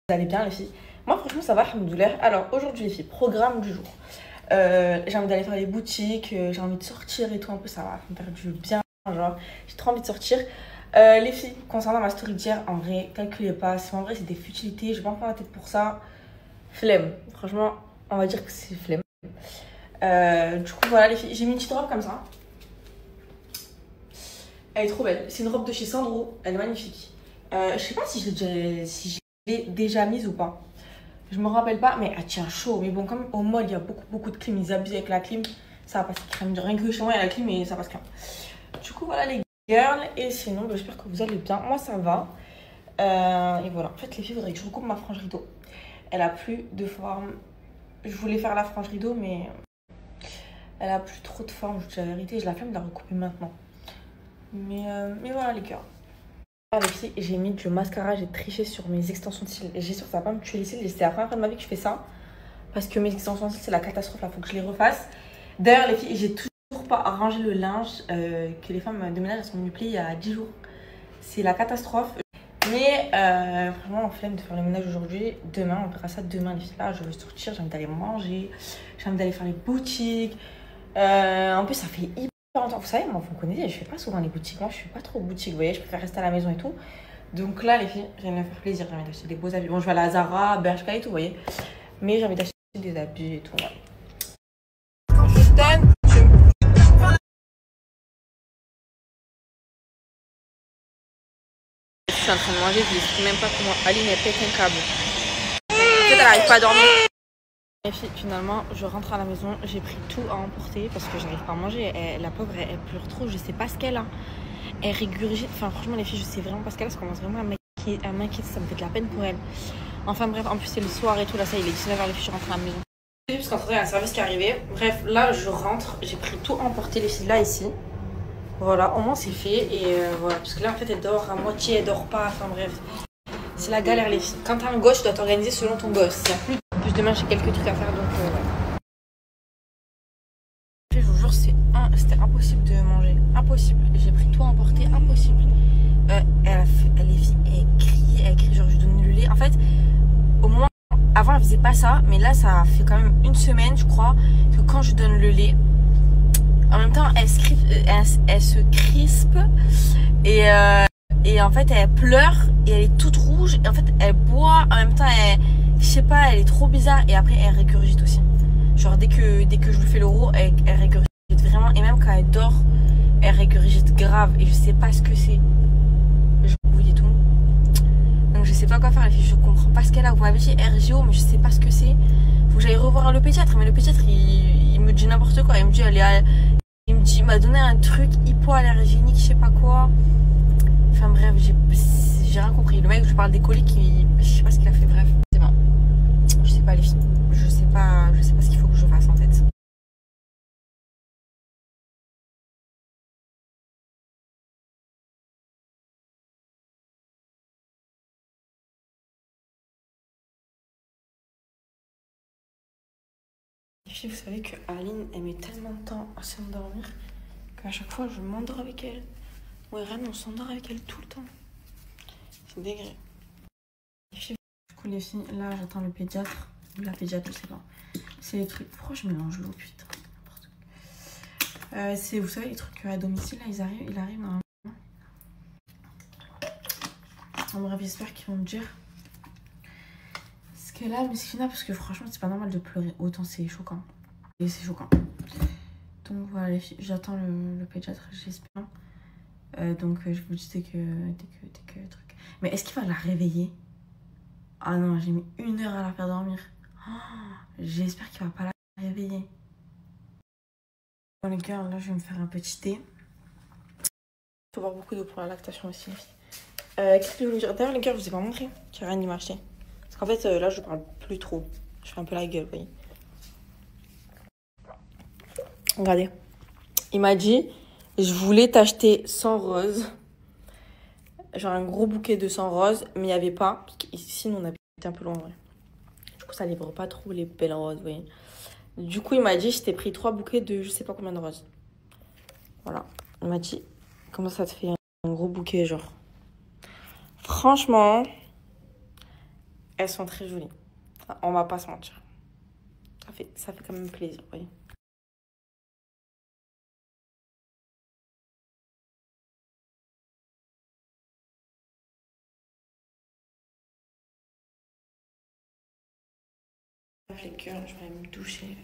Vous allez bien les filles? Moi franchement ça va, alhamdoulilah. Alors aujourd'hui les filles, programme du jour. J'ai envie d'aller faire les boutiques, j'ai envie de sortir et tout un peu, ça va me faire du bien, genre j'ai trop envie de sortir. Les filles, concernant ma story d'hier, en vrai, calculez pas, en vrai c'est des futilités, je vais pas me prendre la tête pour ça. Flemme, franchement on va dire que c'est flemme. Du coup voilà les filles, j'ai mis une petite robe comme ça. Elle est trop belle, c'est une robe de chez Sandro, elle est magnifique. Je sais pas si je l'ai déjà mise ou pas. Je me rappelle pas, mais elle tient chaud. Mais bon, comme au mall, il y a beaucoup de clim, ils abusent avec la clim, ça va passer crème. Rien que chez moi, il y a la clim et ça passe crème. Du coup, voilà les girls. Et sinon, bah, j'espère que vous allez bien. Moi, ça va. Et voilà. En fait, les filles, il faudrait que je recoupe ma frange rideau. Elle a plus de forme. Je voulais faire la frange rideau, mais elle a plus trop de forme. Je vous dis la vérité, j'ai la flemme de la recouper maintenant. Mais voilà les girls. Les filles, j'ai mis du mascara, j'ai triché sur mes extensions de cils. J'ai sûr que ça va pas me tuer les cils. C'est la première fois de ma vie que je fais ça. Parce que mes extensions de cils, c'est la catastrophe. Là, faut que je les refasse. D'ailleurs, les filles, j'ai toujours pas arrangé le linge que les femmes de ménage elles sont venues plier il y a 10 jours. C'est la catastrophe. Mais vraiment, en flemme de faire le ménage aujourd'hui. Demain, on verra ça demain, les filles. Là, je veux sortir, j'ai envie d'aller manger. J'ai envie d'aller faire les boutiques. En plus, ça fait hyper longtemps. Vous savez, moi, vous me connaissez, je fais pas souvent les boutiques. Moi, je suis pas trop boutique, vous voyez, je préfère rester à la maison et tout. Donc là, les filles, j'ai envie de me faire plaisir. J'ai envie d'acheter des beaux habits. Bon, je vais à la Zara, Bershka et tout, vous voyez. Mais j'ai envie d'acheter des habits et tout. Quand je donne, je suis en train de manger, je ne sais même pas comment Aline elle pète un câble. Peut-être elle n'arrive pas à dormir. Les filles, finalement, je rentre à la maison, j'ai pris tout à emporter parce que j'arrive pas à manger. La pauvre, elle pleure trop, je sais pas ce qu'elle a. Elle régurgite, enfin franchement les filles, je sais vraiment pas ce qu'elle a, ça commence vraiment à m'inquiéter, ça me fait de la peine pour elle. Enfin bref, en plus c'est le soir et tout, là ça il est 19h, les filles, je rentre à la maison. Parce qu'en fait, il y a un service qui est arrivé. Bref, là je rentre, j'ai pris tout à emporter les filles, là ici. Voilà, au moins c'est fait et voilà, parce que là en fait elle dort à moitié, elle dort pas, enfin bref. C'est la galère les filles. Quand t'as un gosse, tu dois t'organiser selon ton gosse. Il y a plus. En plus demain j'ai quelques trucs à faire donc je vous jure, c'était impossible de manger. Impossible. J'ai pris tout à emporter, impossible. Elle crie, genre je lui donne le lait. En fait, au moment, avant elle faisait pas ça, mais là ça fait quand même une semaine, je crois, que quand je donne le lait, en même temps elle se crispe et en fait elle pleure et elle est toute rouge et en fait elle boit, en même temps je sais pas, elle est trop bizarre et après elle régurgite aussi. Genre dès que je lui fais l'euro, elle régurgite vraiment et même quand elle dort, elle régurgite grave et je sais pas ce que c'est. Je bouille et tout. Donc je sais pas quoi faire, je comprends pas ce qu'elle a. Vous m'avez dit RGO mais je sais pas ce que c'est. Faut que j'aille revoir le pédiatre, mais le pédiatre il me dit n'importe quoi. Il me dit il m'a donné un truc hypoallergénique, je sais pas quoi. Enfin bref, j'ai rien compris. Le mec, je parle des coliques, je sais pas ce qu'il a fait, bref. C'est bon. Je sais pas les filles. Je sais pas ce qu'il faut que je fasse en tête. Les filles, vous savez que Aline, elle met tellement de temps à s'endormir qu'à chaque fois, je m'endors avec elle. Ouais, vraiment, on s'endort avec elle tout le temps. C'est dégré. Les filles, du coup, les filles, là, j'attends le pédiatre. La pédiatre, je sais pas. C'est les trucs. Pourquoi je mélange l'eau, putain? C'est, vous savez, les trucs à domicile, là, il arrive normalement. En bref, j'espère qu'ils vont me dire ce qu'elle a, Meskina, parce que franchement, c'est pas normal de pleurer autant, c'est choquant. Et c'est choquant. Donc voilà, les filles, j'attends le pédiatre, j'espère. Donc je vous dis dès que truc. Mais est-ce qu'il va la réveiller? Ah non, j'ai mis 1 heure à la faire dormir. Oh, j'espère qu'il va pas la réveiller. Bon les gars, là je vais me faire un petit thé. Il faut boire beaucoup d'eau pour la lactation aussi, les filles. Qu'est-ce que je voulais dire? D'ailleurs les gars, je vous ai pas montré qu'il n'y a rien qui m'a acheté. Parce qu'en fait là je parle plus trop. Je fais un peu la gueule, vous voyez. Regardez. Il m'a dit, je voulais t'acheter 100 roses. Genre un gros bouquet de 100 roses, mais il n'y avait pas. Parce qu'ici, nous, on habite un peu loin, ouais. Du coup, ça livre pas trop les belles roses, vous voyez. Du coup, il m'a dit, je t'ai pris 3 bouquets de je sais pas combien de roses. Voilà. Il m'a dit, comment ça te fait un gros bouquet, genre. Franchement, Elles sont très jolies. On va pas se mentir. Ça fait quand même plaisir, vous voyez. Les cœurs, je vais me doucher.